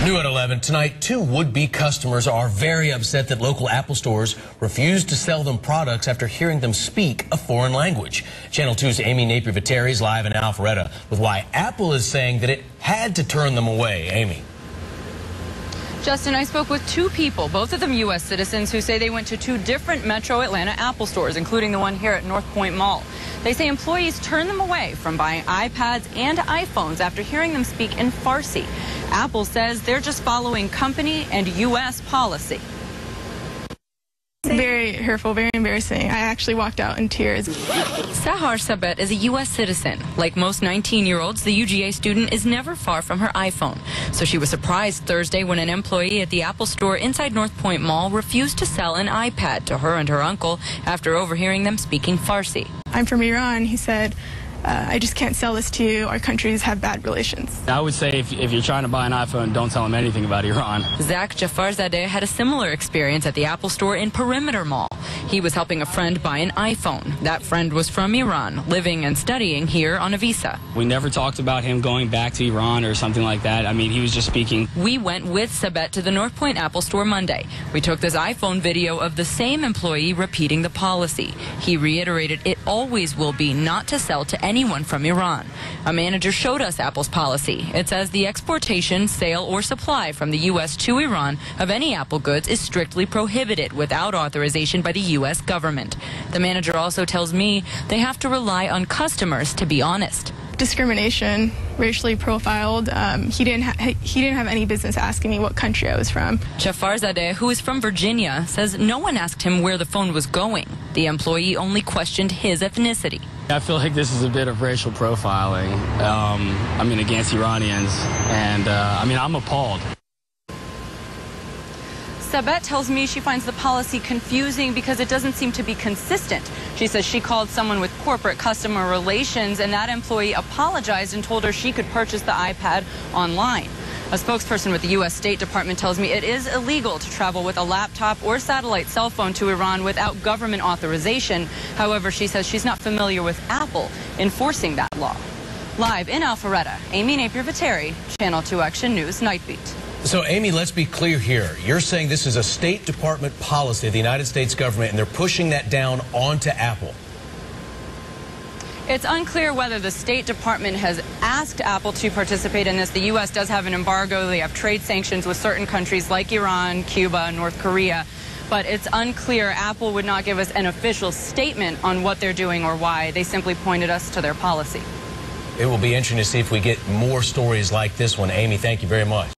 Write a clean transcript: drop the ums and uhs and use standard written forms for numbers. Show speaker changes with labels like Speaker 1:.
Speaker 1: New at 11 tonight, two would-be customers are very upset that local Apple stores refused to sell them products after hearing them speak a foreign language. Channel 2's Amy Napier-Viteri is live in Alpharetta with why Apple is saying that it had to turn them away. Amy.
Speaker 2: Justin, I spoke with two people, both of them U.S. citizens, who say they went to two different Metro Atlanta Apple stores, including the one here at North Point Mall. They say employees turned them away from buying iPads and iPhones after hearing them speak in Farsi. Apple says they're just following company and U.S. policy.
Speaker 3: Very hurtful, very embarrassing. I actually walked out in tears.
Speaker 2: Sahar Sabet is a U.S. citizen. Like most 19-year-olds, the UGA student is never far from her iPhone. So she was surprised Thursday when an employee at the Apple store inside North Point Mall refused to sell an iPad to her and her uncle after overhearing them speaking Farsi.
Speaker 3: I'm from Iran, he said. I just can't sell this to you. Our countries have bad relations.
Speaker 4: I would say if you're trying to buy an iPhone, don't tell them anything about Iran.
Speaker 2: Zach Jafarzadeh had a similar experience at the Apple store in Perimeter Mall. He was helping a friend buy an iPhone. That friend was from Iran, living and studying here on a visa.
Speaker 4: We never talked about him going back to Iran or something like that. I mean, he was just speaking.
Speaker 2: We went with Sabet to the North Point Apple store Monday. We took this iPhone video of the same employee repeating the policy. He reiterated it always will be not to sell to anyone from Iran. A manager showed us Apple's policy. It says the exportation, sale, or supply from the U.S. to Iran of any Apple goods is strictly prohibited without authorization by the U.S. government. The manager also tells me they have to rely on customers to be honest.
Speaker 3: Discrimination, racially profiled. He didn't have any business asking me what country I was from.
Speaker 2: Jafarzadeh, who is from Virginia, says no one asked him where the phone was going. The employee only questioned his ethnicity.
Speaker 4: I feel like this is a bit of racial profiling, against Iranians, and I'm appalled.
Speaker 2: Sabet tells me she finds the policy confusing because it doesn't seem to be consistent. She says she called someone with corporate customer relations, and that employee apologized and told her she could purchase the iPad online. A spokesperson with the U.S. State Department tells me it is illegal to travel with a laptop or satellite cell phone to Iran without government authorization. However, she says she's not familiar with Apple enforcing that law. Live in Alpharetta, Amy Napier-Viteri, Channel 2 Action News Night Beat.
Speaker 1: So, Amy, let's be clear here. You're saying this is a State Department policy of the United States government, and they're pushing that down onto Apple.
Speaker 2: It's unclear whether the State Department has asked Apple to participate in this. The U.S. does have an embargo. They have trade sanctions with certain countries like Iran, Cuba, North Korea. But it's unclear. Apple would not give us an official statement on what they're doing or why. They simply pointed us to their policy.
Speaker 1: It will be interesting to see if we get more stories like this one. Amy, thank you very much.